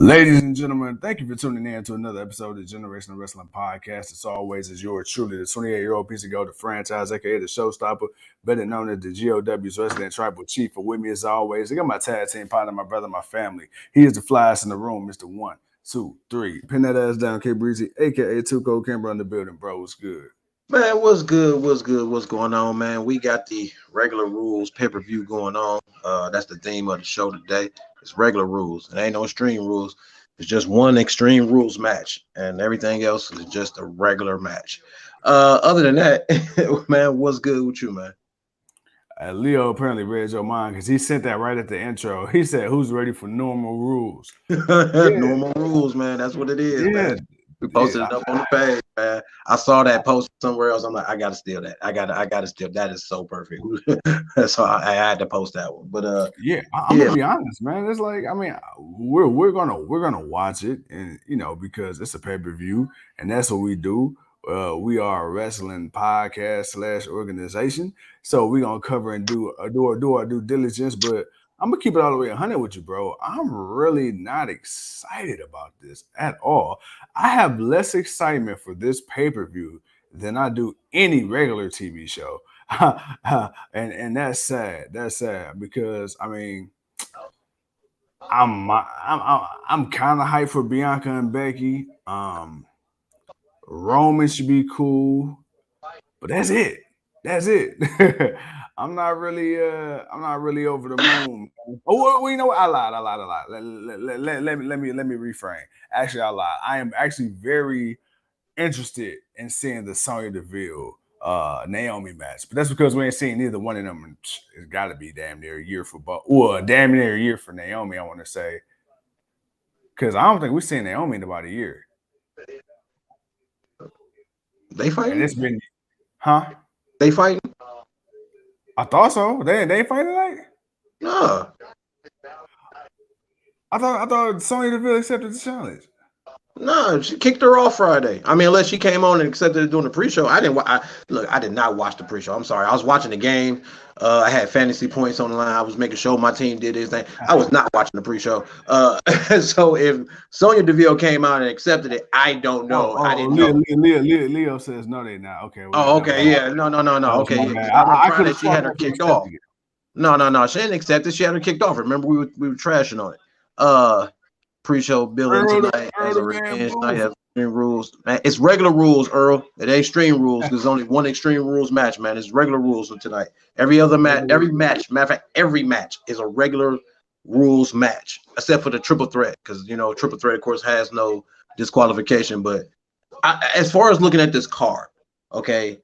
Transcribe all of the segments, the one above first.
Ladies and gentlemen, thank you for tuning in to another episode of the Generational Wrestling Podcast. As always, is yours truly, the 28-year-old piece of gold, the franchise, aka the showstopper, better known as the GOW's resident tribal chief. For with me, as always, I got my tag team partner, my brother, my family. He is the flyest in the room, Mr. 1, 2, 3. Pin that ass down, K Breezy, aka 2 Cold Camera in the building, bro. What's good? Man, what's good? What's good? What's going on, man? We got the regular rules pay-per-view going on. That's the theme of the show today. It's regular rules. It ain't no extreme rules. It's just one extreme rules match, and everything else is just a regular match. Other than that, man, what's good with you, man? Leo apparently read your mind because he sent that right at the intro. He said, "Who's ready for normal rules?" Normal rules, man. That's what it is, man. We posted it up on the page, man. I saw that post somewhere else. I'm like, I gotta steal that. I gotta steal. That is so perfect. So I had to post that one. But I'm gonna be honest, man. It's like, I mean, we're gonna watch it, and because it's a pay-per-view, and that's what we do. We are a wrestling podcast / organization, so we're gonna cover and do our due diligence, but I'm gonna keep it all the way 100 with you, bro. I'm really not excited about this at all. I have less excitement for this pay-per-view than I do any regular TV show. and that's sad. That's sad because I mean, I'm kind of hyped for Bianca and Becky. Roman should be cool, but that's it. That's it. I'm not really over the moon. Oh, well, you know what? I lied. Let me reframe. Actually, I lied. I am actually very interested in seeing the Sonya Deville Naomi match, but that's because we ain't seen neither one of them. It's got to be damn near a year for both. Well, damn near a year for Naomi. I want to say because I don't think we've seen Naomi in about a year. They fighting? And it's been, huh? They fighting? I thought so. They fighting tonight? No. I thought Sonya Deville accepted the challenge. No, she kicked her off Friday. I mean, unless she came on and accepted it during the pre-show. I did not watch the pre-show. I'm sorry. I was watching the game. I had fantasy points on the line. I was making sure my team did his thing. I was not watching the pre-show. So if Sonya Deville came out and accepted it, I don't know. I didn't know. Leo says no, they not. Okay. Okay. Yeah. No. Okay. I could have. She had her kicked off. No. She didn't accept it. She had her kicked off. Remember, we were trashing on it. Pre-show building tonight as a revenge night of Extreme Rules. Man, it's regular rules, Earl. It ain't Extreme Rules because there's only one Extreme Rules match, man. It's regular rules for tonight. Every match, matter of fact, every match is a regular rules match, except for the triple threat, because triple threat, of course, has no disqualification. But as far as looking at this card, okay,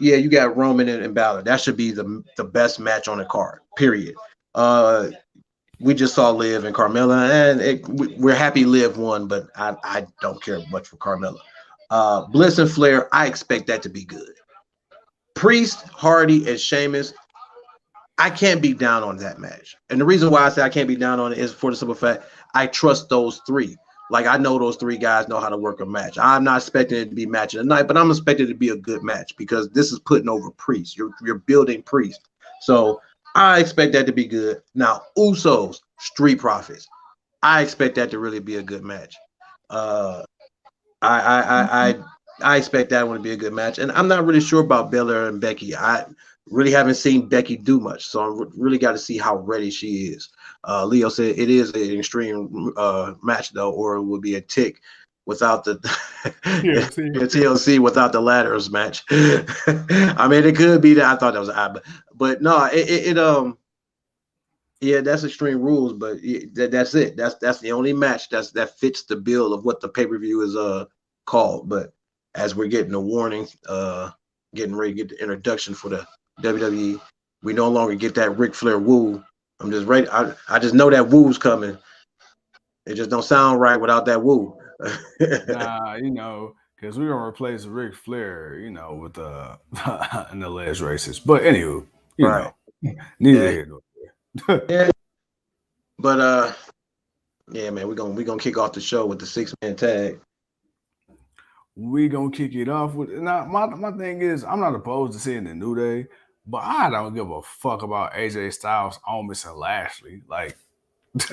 yeah, you got Roman and Balor. That should be the best match on the card, period. We just saw Liv and Carmella, and we're happy Liv won, but I don't care much for Carmella. Bliss and Flair, I expect that to be good. Priest, Hardy, and Sheamus, I can't be down on that match. And the reason why I say I can't be down on it is for the simple fact I trust those three. Like, I know those three guys know how to work a match. I'm not expecting it to be match of the night, but I'm expecting it to be a good match because this is putting over Priest. You're building Priest. So I expect that to be good. Now, Usos, Street Profits. I expect that to really be a good match. I expect that one to be a good match. And I'm not really sure about Belair and Becky. I really haven't seen Becky do much, so I really got to see how ready she is. Leo said it is an extreme match, though, or it would be a tick without the TLC without the ladders match. I mean, it could be that. I thought that was odd, but no, yeah, that's Extreme Rules, but that's it. That's the only match that fits the bill of what the pay-per-view is called. But as we're getting the warning, getting ready to get the introduction for the WWE, we no longer get that Ric Flair woo. I'm just ready. I just know that woo's coming. It just don't sound right without that woo. Nah, because we're gonna replace Ric Flair, with in the last races. But anywho, neither here nor there. Yeah. But yeah, man, we're gonna kick off the show with the 6-man tag. We gonna kick it off with now. My thing is, I'm not opposed to seeing the New Day, but I don't give a fuck about AJ Styles, Omos, and Lashley. Like,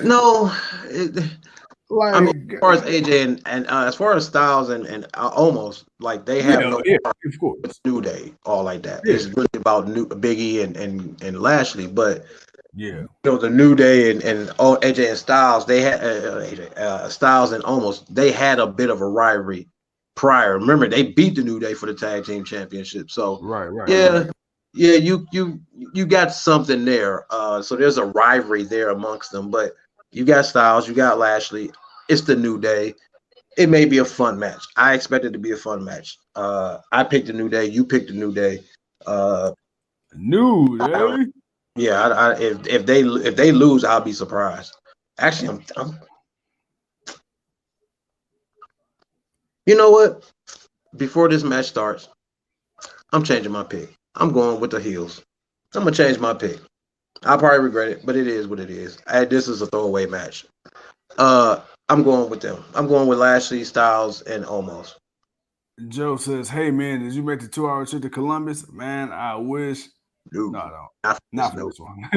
no, Like, I mean, as far as AJ and as far as Styles and almost like they have of course. New Day, all like that. It's really about Biggie and Lashley, but the New Day and AJ and Styles, they had Styles and almost they had a bit of a rivalry prior. Remember, they beat the New Day for the tag team championship. So you got something there. So there's a rivalry there amongst them, but you got Styles, you got Lashley. It's the New Day. It may be a fun match. I expect it to be a fun match. I picked the New Day. You picked the New Day. New Day. Yeah, if they lose, I'll be surprised. Actually, I'm. You know what? Before this match starts, I'm changing my pick. I'm going with the heels. I'm gonna change my pick. I'll probably regret it, but it is what it is. This is a throwaway match. I'm going with them. I'm going with Lashley, Styles, and Omos. Joe says, "Hey man, did you make the 2-hour trip to Columbus? Man, I wish." No, not for this one.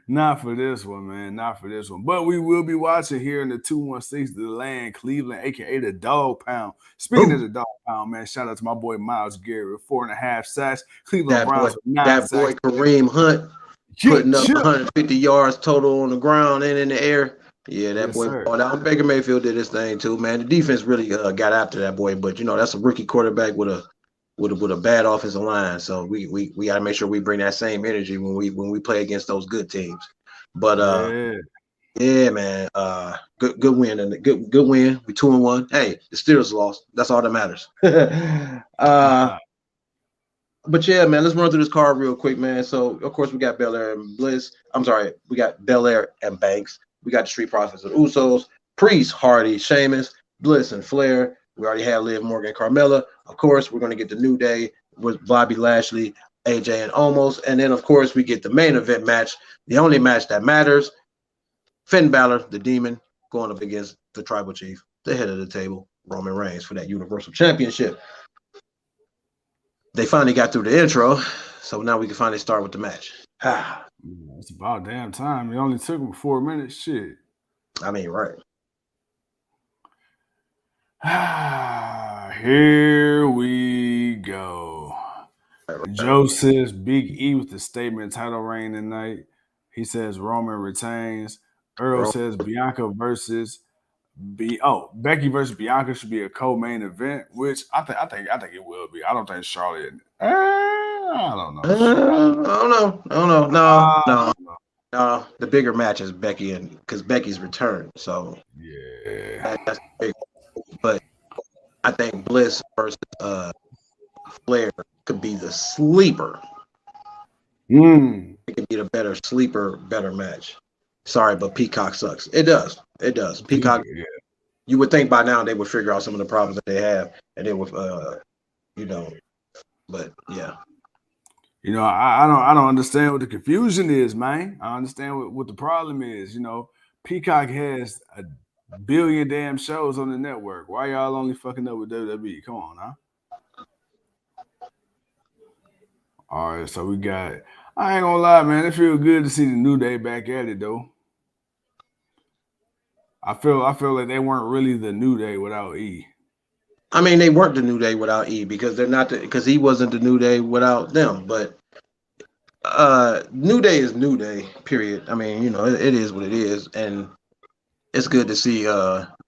Not for this one, man. Not for this one. But we will be watching here in the 216, the land, Cleveland, aka the Dog Pound. Speaking of the Dog Pound, man, shout out to my boy Miles Garrett with 4.5 sacks. Cleveland Browns with 9 sacks. That boy Kareem Hunt putting up 150 yards total on the ground and in the air. Yeah, that boy. Baker Mayfield did his thing too, man. The defense really got after that boy, but that's a rookie quarterback with a bad offensive line. So we got to make sure we bring that same energy when we play against those good teams. But yeah, man, good win and good win. We 2-1. Hey, the Steelers lost. That's all that matters. But yeah, man, let's run through this card real quick, man. So of course we got Belair and Bliss. I'm sorry, we got Belair and Banks. We got the Street Profits of Usos, Priest, Hardy, Sheamus, Bliss, and Flair. We already had Liv Morgan and Carmella. Of course, we're going to get the New Day with Bobby Lashley, AJ, and Omos. And then, of course, we get the main event match, the only match that matters. Finn Balor, the Demon, going up against the Tribal Chief, the head of the table, Roman Reigns, for that Universal Championship. They finally got through the intro, so now we can finally start with the match. It's about damn time. It only took 4 minutes. Shit. I mean, right. Here we go. Joe says Big E with the statement title reign tonight. He says Roman retains. Earl says Bianca versus Becky versus Bianca should be a co-main event, which I think it will be. I don't think Charlotte. I don't know. I don't know. No. The bigger match is Becky because Becky's returned. So yeah, that's big. But I think Bliss versus Flair could be the sleeper. It could be the better sleeper, better match. Sorry, but Peacock sucks. It does. Peacock. Yeah. You would think by now they would figure out some of the problems that they have, and they would, But yeah. I don't understand what the confusion is, man. I understand what the problem is. Peacock has a billion damn shows on the network. Why y'all only fucking up with WWE? Come on, huh? All right, so we got. I ain't gonna lie, man. It feels good to see the New Day back at it, though. I feel like they weren't really the New Day without E. I mean, they weren't the New Day without E because they're not because he wasn't the New Day without them. But New Day is New Day, period. I mean, it is what it is, and it's good to see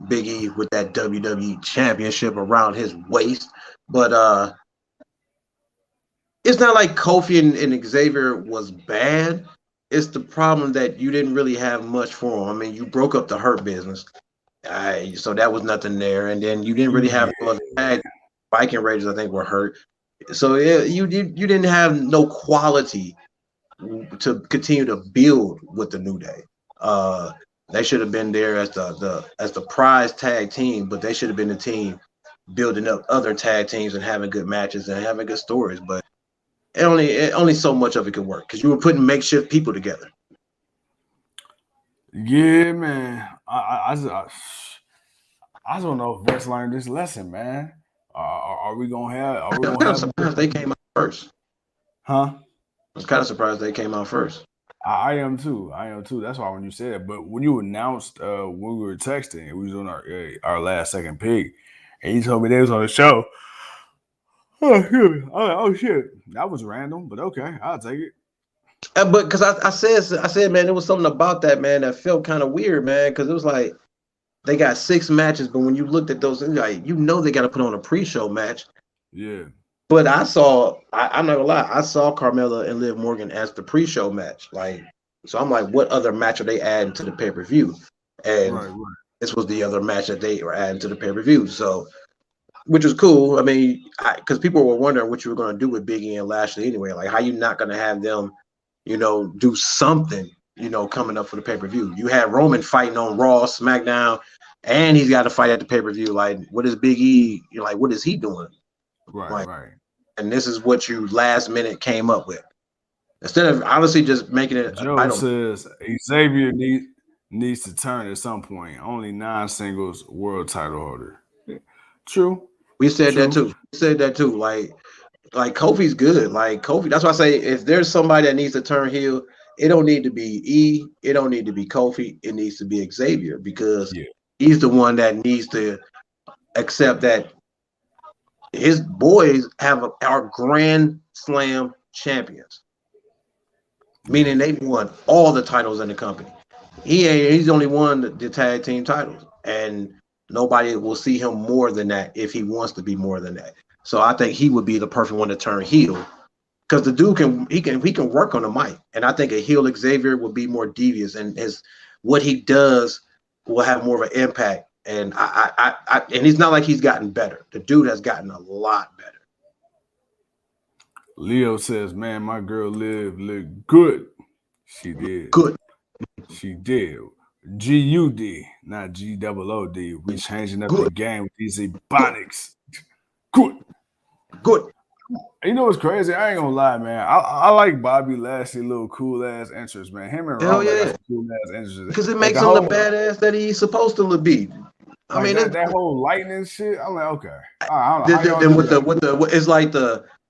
Big E with that WWE Championship around his waist. But it's not like Kofi and Xavier was bad. It's the problem that you didn't really have much for him. I mean, you broke up the Hurt Business. So that was nothing there. And then you didn't really have Viking Raiders, I think, were hurt. So you didn't have no quality to continue to build with the New Day. They should have been there as the prize tag team, but they should have been the team building up other tag teams and having good matches and having good stories. But only so much of it could work because you were putting makeshift people together. Yeah, man. I don't know if Vince learned this lesson, man. Are we gonna have? I'm kind of surprised they came out first. Huh? I was kind of surprised they came out first. I am too. That's why when you said it, but when you announced when we were texting, we was on our last second pick, and you told me they was on the show. Oh shit, that was random, but okay, I'll take it. But because I said, man, there was something about that, man, that felt kind of weird, man, because it was like they got 6 matches, but when you looked at those, like they got to put on a pre-show match. Yeah. But I'm not gonna lie, I saw Carmella and Liv Morgan as the pre-show match. Like, so I'm like, what other match are they adding to the pay-per-view? And this was the other match that they were adding to the pay-per-view. So, which was cool. I mean, because people were wondering what you were gonna do with Big E and Lashley anyway. Like, how you not gonna have them, do something, coming up for the pay-per-view. You had Roman fighting on Raw, SmackDown, and he's got to fight at the pay-per-view. Like, what is Big E? What is he doing? Right. And this is what you last minute came up with. Instead of honestly just making it. Joe says Xavier needs to turn at some point. Only non-singles world title holder. True. We said that too. Like Kofi's good. Like Kofi. That's why I say if there's somebody that needs to turn heel, it don't need to be E. It don't need to be Kofi. It needs to be Xavier because he's the one that needs to accept that his boys are Grand Slam champions, meaning they've won all the titles in the company. He's only won the tag team titles, and nobody will see him more than that if he wants to be more than that. So I think he would be the perfect one to turn heel because the dude can work on the mic, and I think a heel Xavier will be more devious, and what he does will have more of an impact. And and he's not like he's gotten better. The dude has gotten a lot better. Leo says, "Man, my girl Liv looked good. She did. Good. She did. GUD, not GOOD. We changing up the game with these ebonics. Good. You know what's crazy? I ain't gonna lie, man. I like Bobby Lashley, little cool ass entrance, man. Him and Roman got cool ass entrances because it makes him the badass that he's supposed to be. I mean that whole lightning shit. I'm like, okay.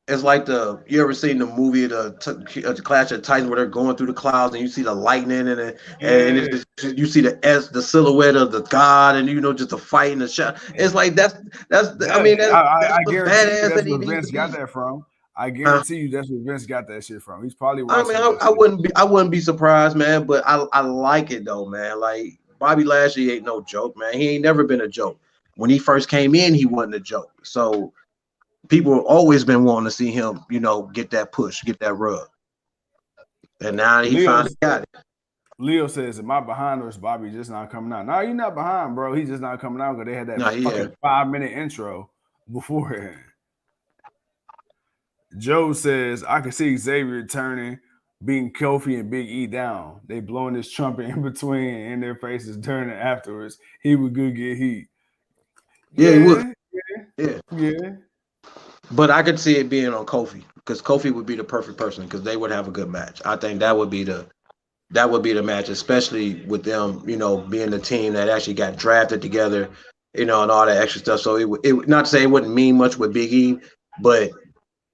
It's like you ever seen the movie the Clash of Titans where they're going through the clouds and you see the lightning and you see the silhouette of the god and just the fight and the shot. It's like that's I guarantee you that's where Vince got that from. I guarantee you that's where Vince got that shit from. He's probably watching. I wouldn't be surprised, man. But I like it though, man. Like Bobby Lashley ain't no joke, man. He ain't never been a joke. When he first came in, he wasn't a joke. So people have always been wanting to see him, get that push, get that rub. And now he finally got it. Leo says, "Am I behind or is Bobby just not coming out?" No, you're not behind, bro. He's just not coming out because they had that fucking 5-minute intro beforehand. Joe says, "I can see Xavier turning, beating Kofi and Big E down. They blowing his trumpet in between in their faces during and afterwards. He would good get heat." Yeah, he would. Yeah. But I could see it being on Kofi because Kofi would be the perfect person because they would have a good match. I think that would be the match, especially with them, being the team that actually got drafted together, and all that extra stuff. So it not to say it wouldn't mean much with Big E, but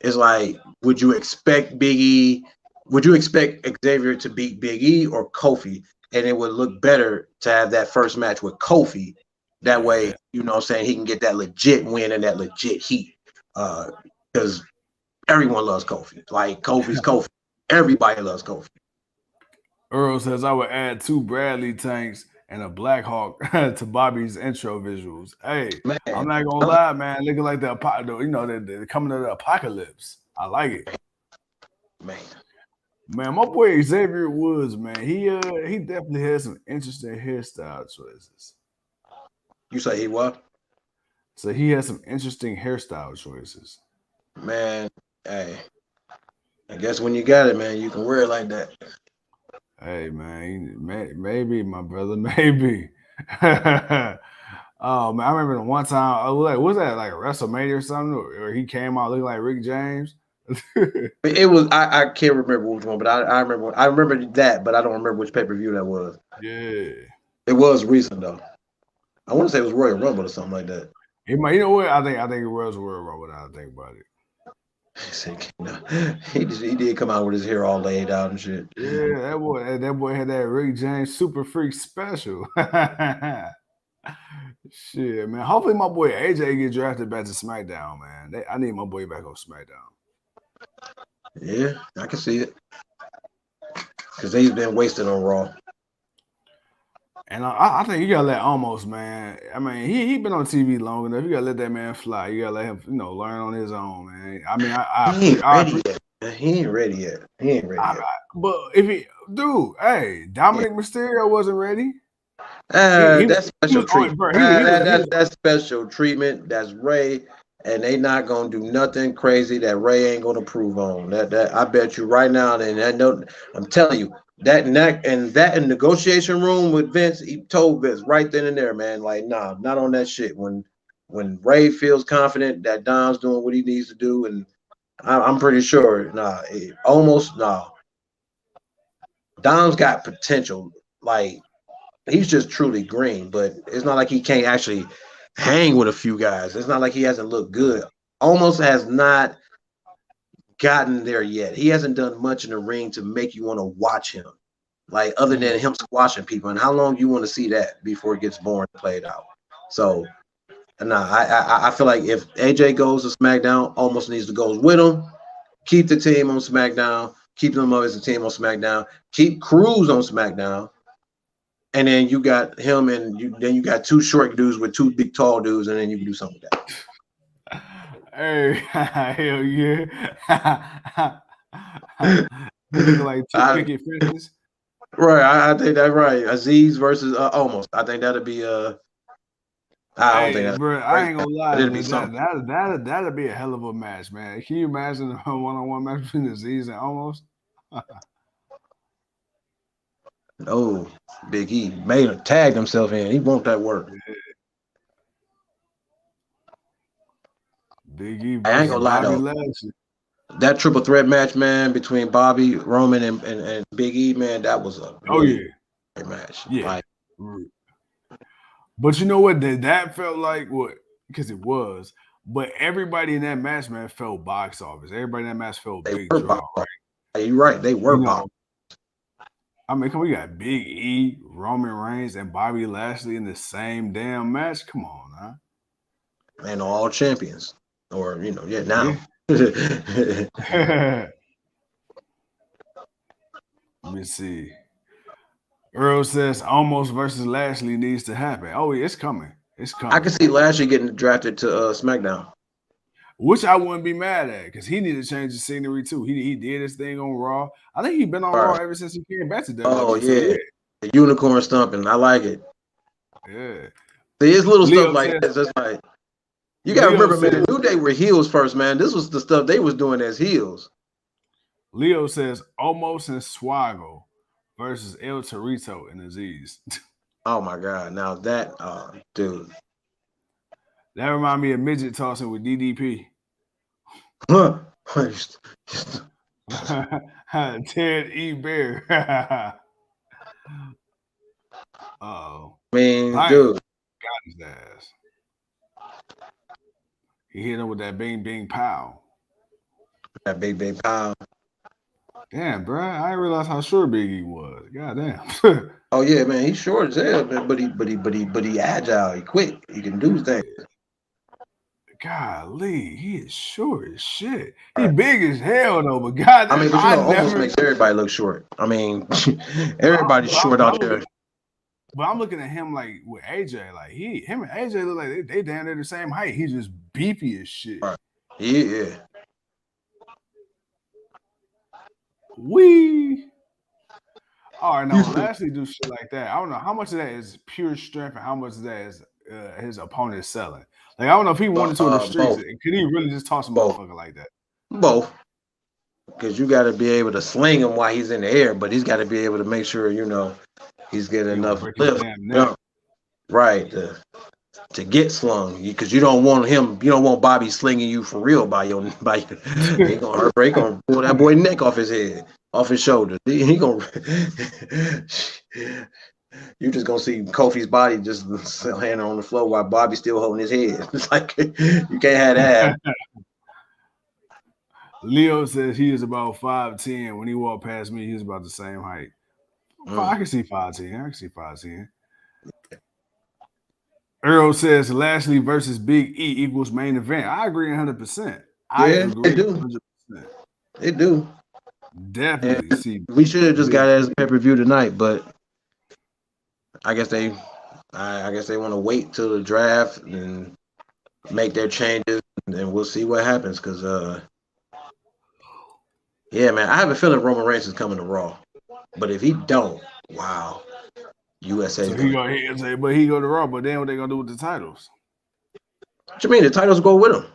it's like, would you expect Big E? Would you expect Xavier to beat Big E or Kofi? And it would look better to have that first match with Kofi. That way, he can get that legit win and that legit heat. Because everyone loves Kofi. Like Kofi's Kofi. Everybody loves Kofi. Earl says, "I would add 2 Bradley tanks and a Black Hawk to Bobby's intro visuals." Hey, man, I'm not gonna lie, man. Looking like the coming to the apocalypse. I like it, man. My boy Xavier Woods, man. He definitely has some interesting hairstyle choices. You say he what? So he has some interesting hairstyle choices. Man, hey, I guess when you got it, man, you can wear it like that. Hey, man, maybe, my brother, maybe. Oh, man, I remember the one time, was that like a WrestleMania or something, or he came out looking like Rick James? It was, I can't remember which one, but I remember that, but I don't remember which pay-per-view that was. Yeah. It was recent, though. I want to say it was Royal Rumble or something like that. You know what? I think it was Royal Rumble. Now I think about it. He did come out with his hair all laid out and shit. Yeah, that boy had that Rick James Super Freak special. Shit, man. Hopefully my boy AJ get drafted back to SmackDown, man. I need my boy back on SmackDown. Yeah, I can see it. Because they've been wasted on Raw. And I think you gotta let Almost, man. I mean, he been on TV long enough. You gotta let that man fly. You gotta let him, learn on his own, man. I mean, he ain't ready yet. He ain't ready yet. But hey, Dominic Mysterio wasn't ready. That's special treatment. That's special treatment. That's Ray, and they not gonna do nothing crazy that Ray ain't gonna prove on. That I bet you right now. And I know, I'm telling you, that in negotiation room with Vince, he told Vince right then and there, man, like, nah, not on that shit. When Ray feels confident that Dom's doing what he needs to do, and I'm pretty sure, Dom's got potential, like. He's just truly green, but it's not like he can't actually hang with a few guys. It's not like he hasn't looked good. Almost has not gotten there yet. He hasn't done much in the ring to make you want to watch him, like other than him squashing people. And how long do you want to see that before it gets boring and played out? So, I feel like if AJ goes to SmackDown, Almost needs to go with him. Keep the team on SmackDown. Keep them as a team on SmackDown. Keep Cruz on SmackDown. And then you got him, and you got two short dudes with two big tall dudes, and then you can do something with that. Hey, hell yeah! They look like two picket fences. Right, I think that's right. Aziz versus Almost. I think that'd be I don't think that's bro. I ain't gonna lie. That'd be a hell of a match, man. Can you imagine a one-on-one match between Aziz and Almost? Oh, Big E tagged himself in. He want that work. Yeah. Big E versus I ain't gonna lie though. That triple threat match, man, between Bobby, Roman, and Big E, man, that was a great match. Yeah. But you know what? That felt like what? Because it was. But everybody in that match, man, felt box office. Everybody in that match felt big draw. Right? You're right. They were box. I mean, we got Big E, Roman Reigns, and Bobby Lashley in the same damn match. Come on, huh? And all champions. Or, now. Yeah. Let me see. Earl says Almost versus Lashley needs to happen. Oh, it's coming. It's coming. I can see Lashley getting drafted to SmackDown. Which I wouldn't be mad at, because he needed to change the scenery too. He did his thing on Raw. I think he's been on Raw ever since he came back to WWE. Oh, yeah. The unicorn stomping. I like it. Yeah. See, it's little stuff like this. It's like, you got to remember, man, New Day were heels first, man. This was the stuff they was doing as heels. Leo says Almost and Swaggle versus El Torito and Aziz. Oh, my God. Now that, dude. That reminds me of midget tossing with DDP. Ted E. Bear. Oh. Man, dude. Got his ass. He hit him with that bing bing pow. That big bing pow. Damn, bro. I didn't realize how short Big E was. God damn. Oh yeah, man. He's short as hell, man, but he agile. He quick. He can do things. Golly, he is short as shit. He big as hell though, but God, I mean, but Almost makes everybody look short. I mean, everybody's short out there. But I'm looking at him like with AJ, like him and AJ look like they damn near the same height. He's just beefy as shit. Right. Yeah. All right, now Lashley do shit like that. I don't know how much of that is pure strength and how much of that is his opponent selling. Like, I don't know if he wanted to in the streets. Could he really just toss a motherfucker like that? Both. Because you got to be able to sling him while he's in the air, but he's got to be able to make sure, he's getting enough lift. Right. To get slung. Because you don't want Bobby slinging you for real by your he gonna pull that boy neck off his head, off his shoulder. He gonna you just gonna see Kofi's body just laying on the floor while Bobby's still holding his head. It's like you can't have that. Leo says he is about 5'10". When he walked past me, he was about the same height. I can see 5'10". I can see 5'10". Earl says Lashley versus Big E equals main event. I agree 100%. I agree. They do. 100%. They do. Definitely. And see, we should have just got it as a pay-per-view tonight, but I guess they want to wait till the draft and make their changes, and we'll see what happens. Because yeah, man, I have a feeling Roman Reigns is coming to Raw, but if he don't, wow, USA. So he go to Raw, but then what they gonna do with the titles? What you mean the titles go with him?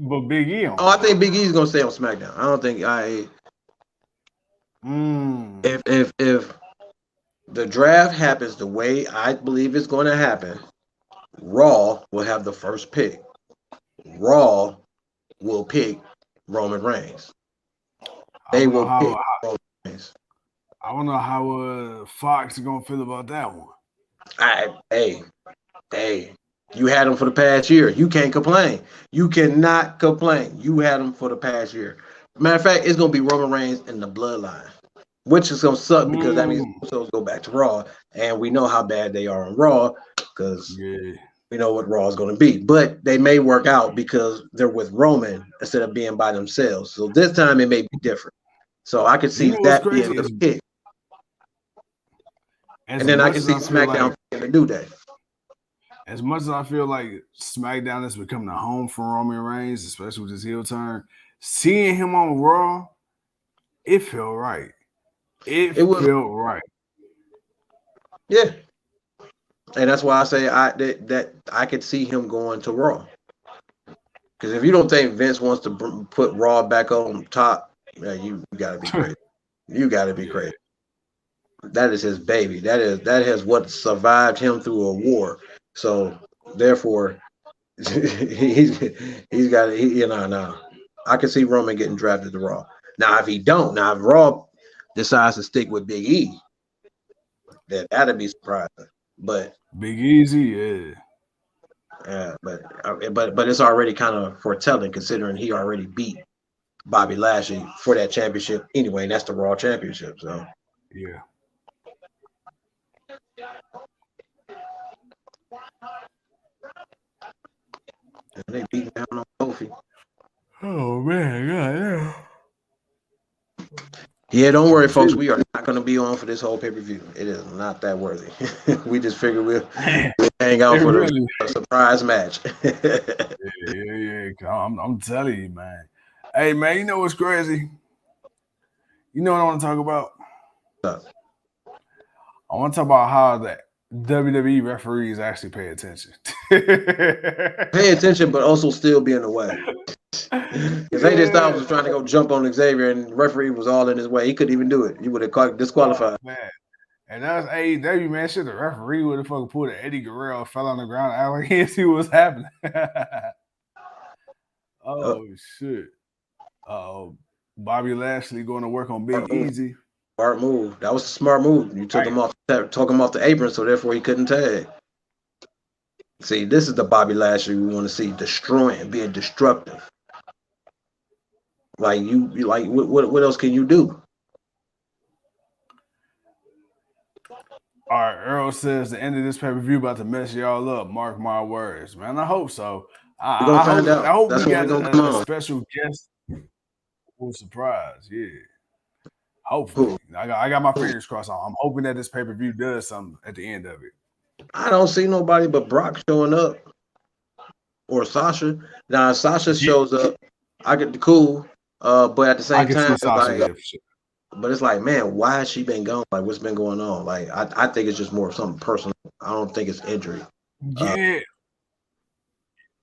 But Big E. I think Big E's gonna stay on SmackDown. I don't think If the draft happens the way I believe it's going to happen, Raw will have the first pick. Raw will pick Roman Reigns. They will pick Roman Reigns. I don't know how Fox is gonna feel about that one. Hey, you had them for the past year. You can't complain. You cannot complain. You had them for the past year. Matter of fact, it's gonna be Roman Reigns in the bloodline, which is gonna suck because that means Usos go back to Raw, and we know how bad they are on Raw because we know what Raw is gonna be. But they may work out because they're with Roman instead of being by themselves. So this time it may be different. So I could see that being the pick. And then I can see SmackDown in the New Day. As much as I feel like SmackDown is becoming a home for Roman Reigns, especially with his heel turn, seeing him on Raw, it felt right. It felt right. Yeah. And that's why I say that I could see him going to Raw. Because if you don't think Vince wants to put Raw back on top, you got to be crazy. You got to be crazy. That is his baby. That has what survived him through a war. So therefore, he's got I can see Roman getting drafted to Raw. Now, if he don't, if Raw decides to stick with Big E, then that'd be surprising. But Big Easy, but it's already kind of foretelling considering he already beat Bobby Lashley for that championship anyway. And that's the Raw Championship. So yeah. And they beat down on Kofi. Oh man, yeah, don't worry, folks. We are not going to be on for this whole pay-per-view. It is not that worthy. We just figured we'll hang out for the surprise match. yeah. I'm telling you, man. Hey, man, you know what's crazy? You know what I want to talk about? I want to talk about how the WWE referees actually pay attention. Pay attention, but also still be in the way. Because AJ Styles was trying to go jump on Xavier, and the referee was all in his way. He couldn't even do it. He would have disqualified. Man. And that was AEW, man. Shit, the referee would have fucking pulled an Eddie Guerrero, fell on the ground, and like he see what was happening. Shit. Bobby Lashley going to work on Big Easy. Smart move. That was a smart move. You took him off the apron, so therefore he couldn't tag. See, this is the Bobby Lashley we want to see destroying, being destructive. Like what else can you do? All right, Earl says the end of this pay-per-view about to mess y'all up. Mark my words, man. I hope so. I hope we got a special guest. Full surprise, yeah. Hopefully, I got my fingers crossed. I'm hoping that this pay-per-view does something at the end of it. I don't see nobody but Brock showing up or Sasha. Now, if Sasha shows up, I get the cool. But at the same time, it's like, man, why has she been gone? Like, what's been going on? Like, I think it's just more of something personal. I don't think it's injury. Yeah.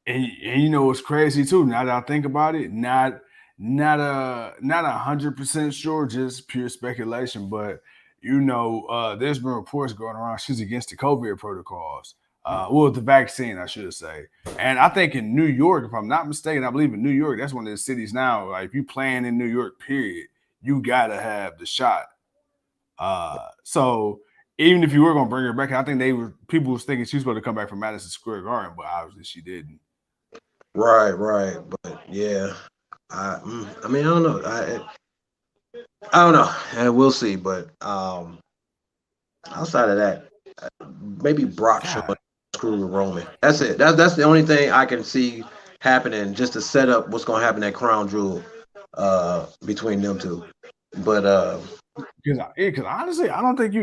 And you know what's crazy too? Now that I think about it, not 100% sure, just pure speculation. But there's been reports going around she's against the COVID protocols. The vaccine, I should say. And I think in New York, if I'm not mistaken, I believe in New York, that's one of the cities now. Like if you playing in New York, period, you gotta have the shot. So even if you were gonna bring her back, I think people was thinking she was supposed to come back from Madison Square Garden, but obviously she didn't. Right. But yeah, I mean, I don't know. I don't know. And we'll see. But outside of that, maybe Brock showing screw with Roman. That's it. That's the only thing I can see happening, just to set up what's going to happen at Crown Jewel between them two. But because honestly, I don't think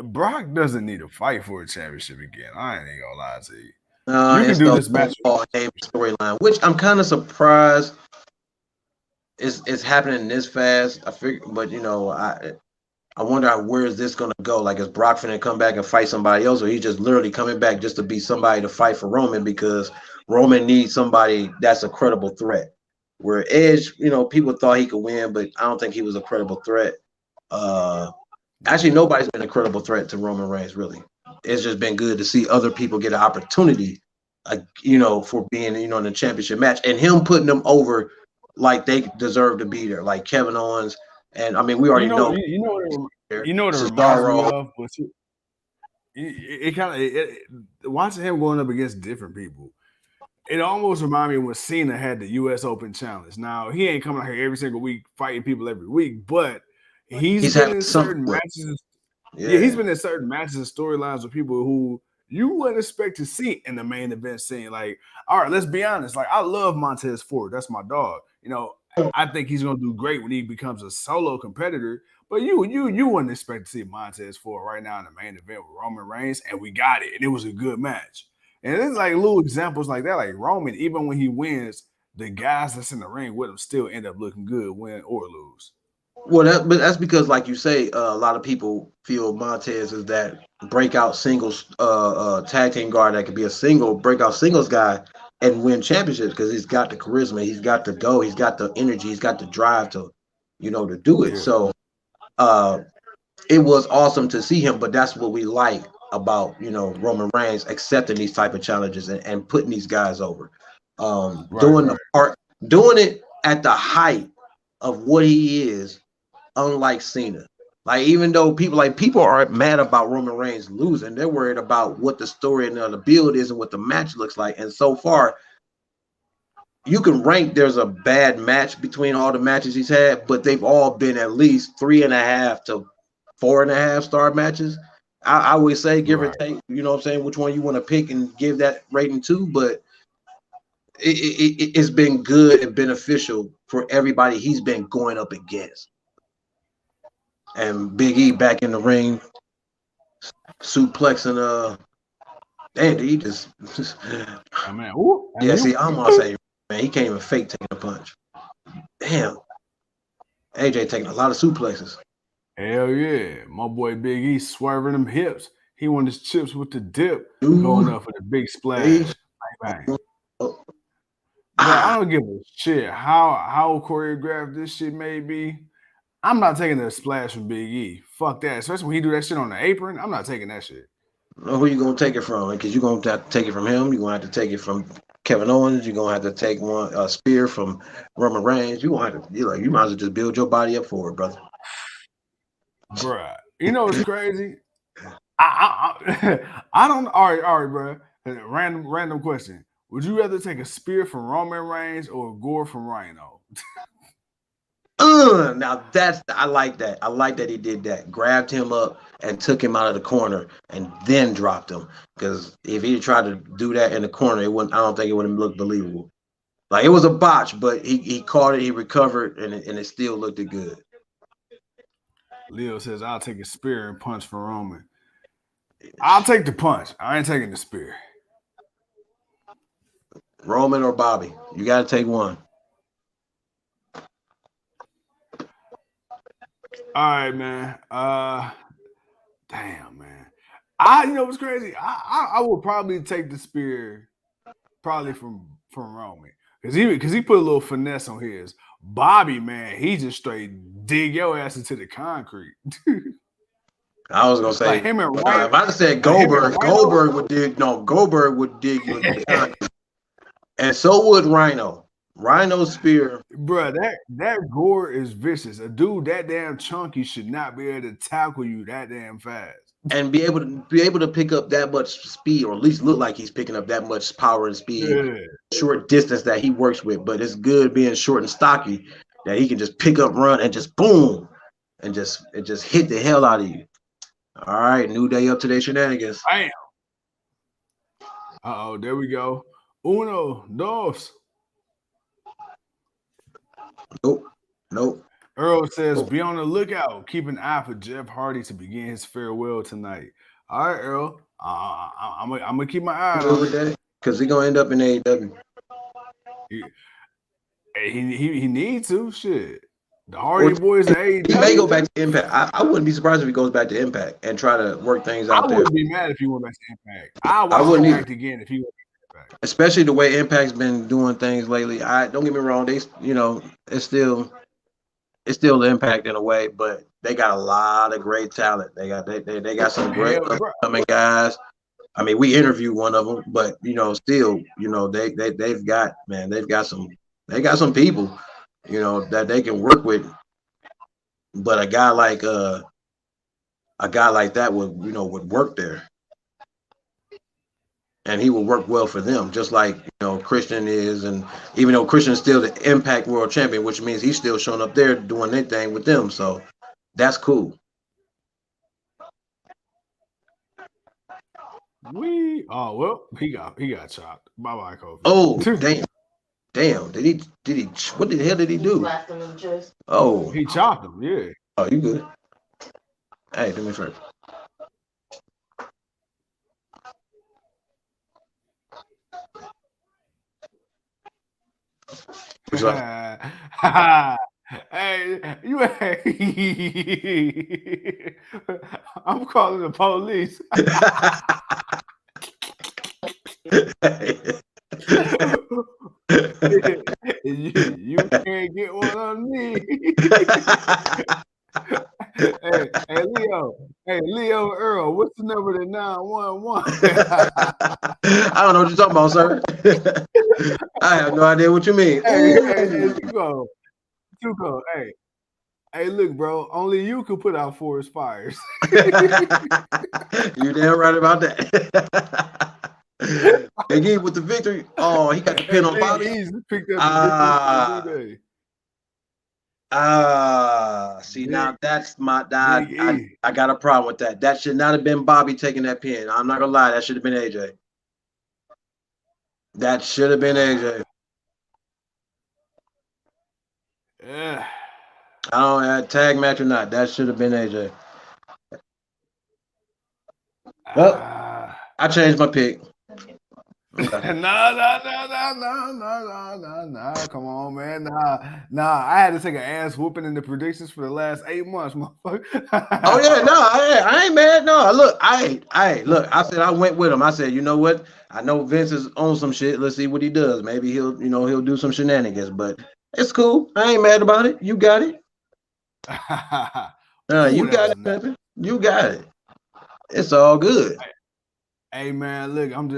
Brock doesn't need to fight for a championship again. I ain't gonna lie to you. You can do this match storyline, which I'm kind of surprised is happening this fast. I figure, but I wonder where is this gonna go? Like, is Brock finna come back and fight somebody else, or he's just literally coming back just to be somebody to fight for Roman, because Roman needs somebody that's a credible threat. Where Edge, people thought he could win, but I don't think he was a credible threat. Actually, nobody's been a credible threat to Roman Reigns, really. It's just been good to see other people get an opportunity, for being, in the championship match, and him putting them over like they deserve to be there, like Kevin Owens. And I mean, we already know. You know what it reminds me of? But it kind of watching him going up against different people. It almost reminded me when Cena had the U.S. Open Challenge. Now, he ain't coming out here every single week fighting people every week, but he's been in certain matches. Yeah, he's been in certain matches and storylines with people who you wouldn't expect to see in the main event scene. Like, all right, let's be honest. Like, I love Montez Ford. That's my dog. I think he's gonna do great when he becomes a solo competitor. But you wouldn't expect to see Montez Ford right now in the main event with Roman Reigns, and we got it, and it was a good match. And it's like little examples like that, like Roman, even when he wins, the guys that's in the ring with him still end up looking good, win or lose. Well, but that's because, like you say, a lot of people feel Montez is that breakout singles tag team guard that could be a breakout singles guy and win championships, because he's got the charisma, he's got the go, he's got the energy, he's got the drive to do it. Yeah. So it was awesome to see him, but that's what we like about Roman Reigns accepting these type of challenges and putting these guys over, doing it at the height of what he is, unlike Cena. Like, even though people aren't mad about Roman Reigns losing, they're worried about what the story and the build is and what the match looks like. And so far, you can rank there's a bad match between all the matches he's had, but they've all been at least 3.5 to 4.5 star matches. I always say, give or take, you know what I'm saying, which one you want to pick and give that rating to, but it's been good and beneficial for everybody he's been going up against. And Big E back in the ring, suplexing damn, he just oh, man. Yeah, see, I'm gonna say, man, he can't even fake taking a punch. Damn. AJ taking a lot of suplexes. Hell yeah. My boy Big E swerving them hips. He won his chips with the dip, going up for the big splash. Bang, bang. I don't give a shit how choreographed this shit may be. I'm not taking the splash from Big E. Fuck that. Especially when he do that shit on the apron. I'm not taking that shit. Who you gonna take it from? Because you're gonna have to take it from him. You're gonna have to take it from Kevin Owens. You're gonna have to take a spear from Roman Reigns. You gonna have to, you might as well just build your body up for it, brother. Bruh, you know what's crazy? I don't. All right, bro. Random question. Would you rather take a spear from Roman Reigns or a gore from Rhino? Now I like that. I like that he did that. Grabbed him up and took him out of the corner and then dropped him. Because if he tried to do that in the corner, it wouldn't. I don't think it would have looked believable. Like, it was a botch, but he caught it, he recovered, and it still looked good. Leo says, I'll take a spear and punch for Roman. I'll take the punch. I ain't taking the spear. Roman or Bobby? You got to take one. All right, man. Damn, man. You know what's crazy? I would probably take the spear, probably from Roman, because he put a little finesse on his. Bobby, man, he just straight dig your ass into the concrete. I was gonna say, like him and Rhino, if I said Goldberg would dig. No, Goldberg would dig you into the concrete, and so would Rhino. Rhino's spear, bro. That gore is vicious. A dude that damn chunky should not be able to tackle you that damn fast. and be able to pick up that much speed, or at least look like he's picking up that much power and speed, short distance that he works with. But it's good being short and stocky that he can just pick up, run, and just boom, and just hit the hell out of you. All right, New Day up to their shenanigans. Bam. There we go. Uno, dos. Nope. Earl says, be on the lookout. Keep an eye for Jeff Hardy to begin his farewell tonight. All right, Earl. I'm gonna keep my eye on it because he's gonna end up in AEW. He needs to. Shit. The Hardy Boys at AEW. He may go back to Impact. I wouldn't be surprised if he goes back to Impact and try to work things out there. I wouldn't be mad if he went back to Impact. I wouldn't Impact again if he went back to Impact. Especially the way Impact's been doing things lately. Don't get me wrong. They, it's still the Impact in a way, but they got a lot of great talent. They got some great upcoming guys. I mean, we interviewed one of them, but still, they've got some people, that they can work with. But a guy like that would work there, and he will work well for them, just like Christian is. And even though Christian is still the Impact World Champion, which means he's still showing up there doing their thing with them, so that's cool. He got chopped. Bye, Kofi. Oh, damn! Did he? What the hell did he do? Oh, he chopped him. Yeah. Oh, you good? Hey, do me a favor. Hey, I'm calling the police. you can't get one on me. Hey, Leo Earl, what's the number to 911? I don't know what you're talking about, sir. I have no idea what you mean. Hey, Tuco, hey, look, bro, only you could put out forest fires. You damn right about that. Again with the victory. Oh, he got the pin on Bobby. He's picked up the victory. See, now that's my I got a problem with that. That should not have been Bobby taking that pin. I'm not gonna lie, that should have been AJ. That should have been AJ. Yeah. I don't know, tag match or not. That should have been AJ. Well, I changed my pick. Okay. Nah. Come on, man. Nah. I had to take an ass whooping in the predictions for the last 8 months, motherfucker. Oh yeah, no, I ain't mad. No, look, I said I went with him. I said, you know what? I know Vince is on some shit. Let's see what he does. Maybe he'll do some shenanigans, but it's cool. I ain't mad about it. You got it. You got it, Pepe. You got it. It's all good. Hey man, look, I'm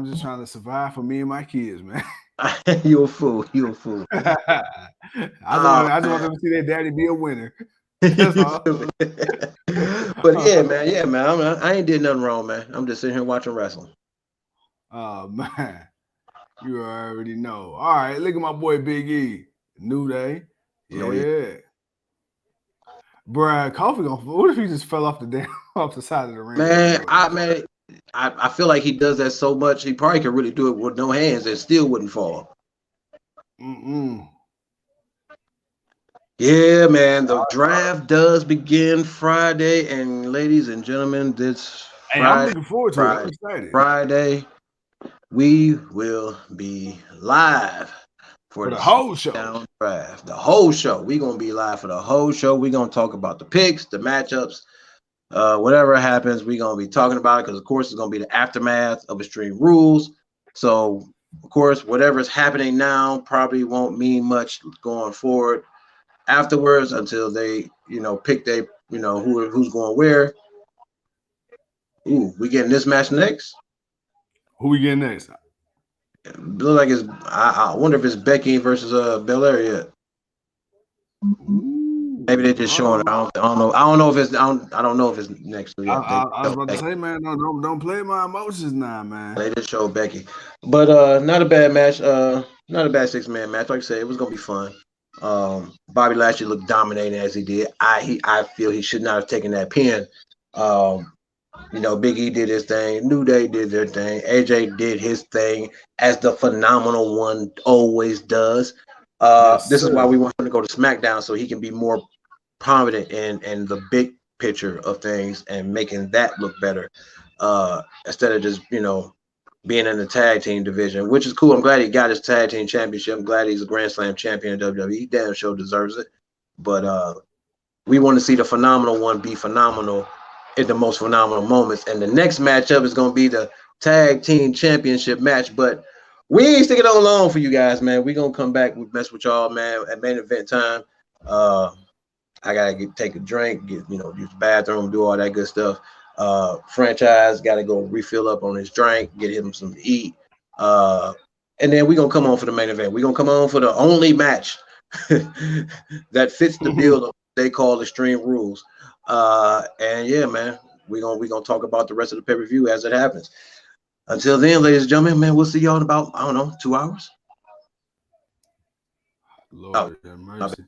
just trying to survive for me and my kids, man. You're a fool. I just want them to see their daddy be a winner. That's all. But yeah, man. I ain't did nothing wrong, man. I'm just sitting here watching wrestling. Oh man, you already know. All right, look at my boy Big E, New Day. Yeah. Bruh, Kofi what if he just fell off the side of the ring? Man, I feel like he does that so much, he probably could really do it with no hands and still wouldn't fall. Yeah, man. The draft does begin Friday, and ladies and gentlemen, this Friday, I'm looking forward to it. I'm excited. Friday, we will be live for the whole show. Draft. The whole show. We're gonna be live for the whole show. We're gonna talk about the picks, the matchups. Whatever happens, we're going to be talking about it because, of course, it's going to be the aftermath of Extreme Rules. So, of course, whatever's happening now probably won't mean much going forward afterwards until they, pick who's going where. Ooh, we getting this match next? Who we getting next? It looks like I wonder if it's Becky versus Belair yet. Ooh. Maybe they're just showing it. I don't know. I don't know if it's next week. I was about to say, man, don't play my emotions now, man. They just showed Becky, but not a bad match. Not a bad 6-man match. Like I said, it was gonna be fun. Bobby Lashley looked dominating as he did. I feel he should not have taken that pin. Big E did his thing. New Day did their thing. AJ did his thing as the phenomenal one always does. This is why we want him to go to SmackDown so he can be more prominent in the big picture of things and making that look better instead of just being in the tag team division, which is cool. I'm glad he got his tag team championship. I'm glad he's a Grand Slam champion in WWE. Damn sure deserves it. But we want to see the phenomenal one be phenomenal in the most phenomenal moments. And the next matchup is going to be the tag team championship match. But we ain't sticking on long for you guys, man. We're going to come back. We mess with y'all, man, at main event time. I got to take a drink, use the bathroom, do all that good stuff. Franchize got to go refill up on his drink, get him some to eat. And then we're going to come on for the main event. We're going to come on for the only match that fits the bill they call Extreme Rules. And yeah, man, we're gonna talk about the rest of the pay-per-view as it happens. Until then, ladies and gentlemen, man, we'll see y'all in about, 2 hours. Lord have mercy.